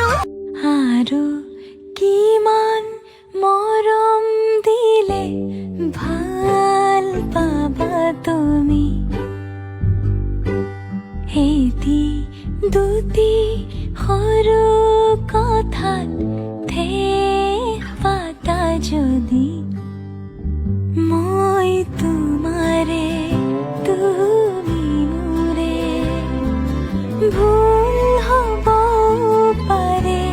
আৰু কিমান মৰম দিলে ভাল পাবা তুমি এটি দুটি সৰু কথাত ঠেক পাতা যদি মই তোমাৰে তুমি মোৰে ভুল হ'ব পাৰে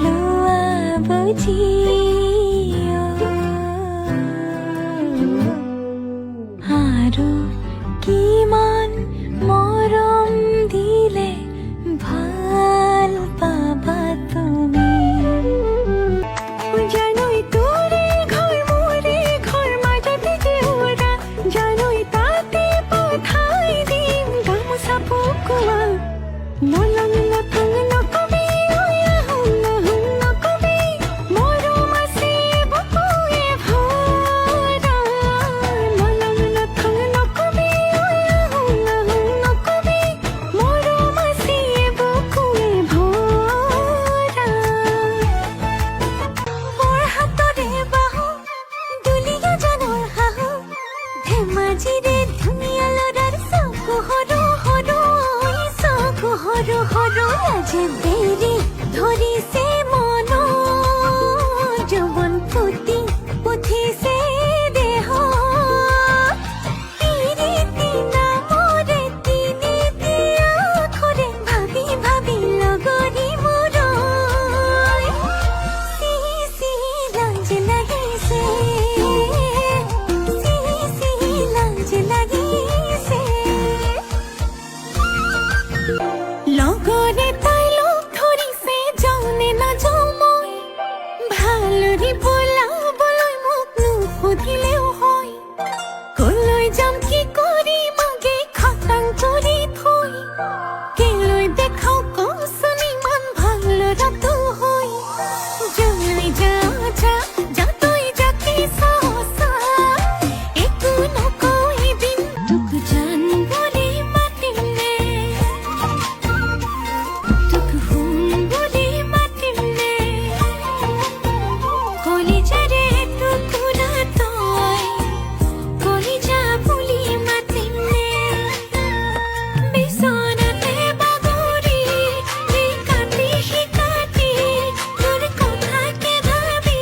লোৱা বুজি আৰু কিমান মৰম দিলে ভাল পাবা তুমি জানোই তোৰে ঘৰ মোৰে ঘৰ মাজতে যে ওৰা জানোই তাতে পঠাই দিম গামোচা পকোৱা নলং নথং নকবি আহোঁ নাহোঁ নকবি মৰম আছে বুকুৱে ভৰা নলং নথং নকবি আহোঁ নাহোঁ নকবি মৰম আছে বুকুৱে ভৰা মোৰ হাতৰে বাহু দুলীয়া জানৰ হাহু ধেমাজিৰে ধুনীয়া ল'ৰাৰ চকু সৰু সৰু চকু সৰু সৰু লাজে বেৰি ধৰিছে মন যৌৱন ফুটি উঠিছে দেহ তিৰিতি নামৰে তিনিটি আখৰে ভাবি ভাবি লগৰী মোৰ চিহি চিহি লাজ লাগিছে চিহি চিহি লাজ লাগিছে লগৰে তাই লগ ধৰিছে যাওঁনে নাযাওঁ মই ভালৰি বোলাবলৈ মোক নুসুধিলেও হয় কলৈ যাম কি কৰিম আগে খাটাং কৰি থৈ কেলৈ দেখাওঁ কচোন ইমান ভাল ল'ৰাটো হয় জলৈ যা যা যা তই যাকে চা চা একো নকওঁ এদিন তোক জান বুলি মাতিমনে তোক শুন বুলি মাতিমনে কলিজাৰে টুকুৰা তই কলিজা বুলি মাতিমনে বিচনাতে বাগৰি শিকাতি শিকাতি তোৰ কথাকে ভাবি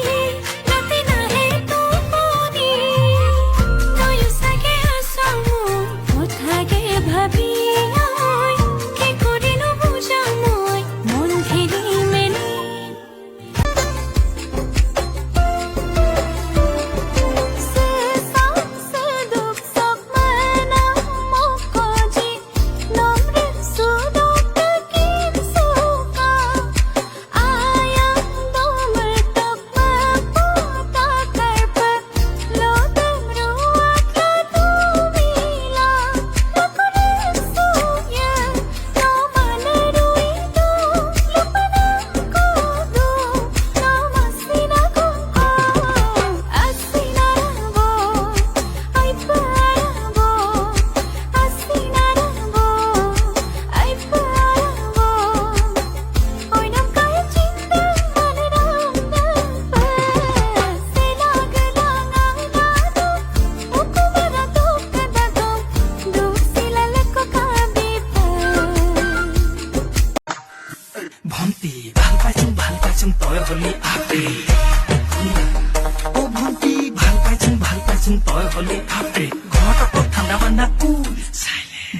ৰাতি নাহে টোপনি তয়ো চাগে আছ মোৰ কথাকে ভাবি কি কৰিনো বুজা মই মন খেলি মেলি se duk sok mana mokoji nomre sudok takin suka ayam domar tok maputa karpa lodam ruak la tumila lakunin suya no malarui do lupanan kodo no masina kong asinarabo ay parabo asinarabo ay parabo hoy nam kaya chinta manaramdam pa sinagalang ang nado ukumara tukadago duk silala ko kabipa ভন্টি ভাল পাইছোং তই হলি আপে ও ভন্টি ভাল পাইছোং তই হলি আপে ঘৰত অকল ঠাণ্ডা বান্ধা কুল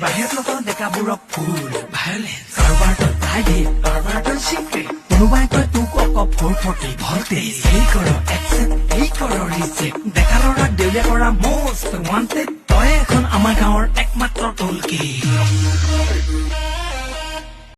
বাহিৰত লগত ডেকাবোৰক ফুল ভায়লেন্স কাৰোবাৰ তই প্ৰাইভেট কাৰোবাৰ তই চিক্ৰেট কোনোবাই কয় তোক অক 440 ভল্টেজ এই কৰ একচেপ্ট এই কৰ ৰিজেক্ট ডেকা ল'ৰাক দেউলীয়া কৰা মষ্ট ৱান্টেড তই এখন আমাৰ গাঁৱৰ একমাত্ৰ টলকি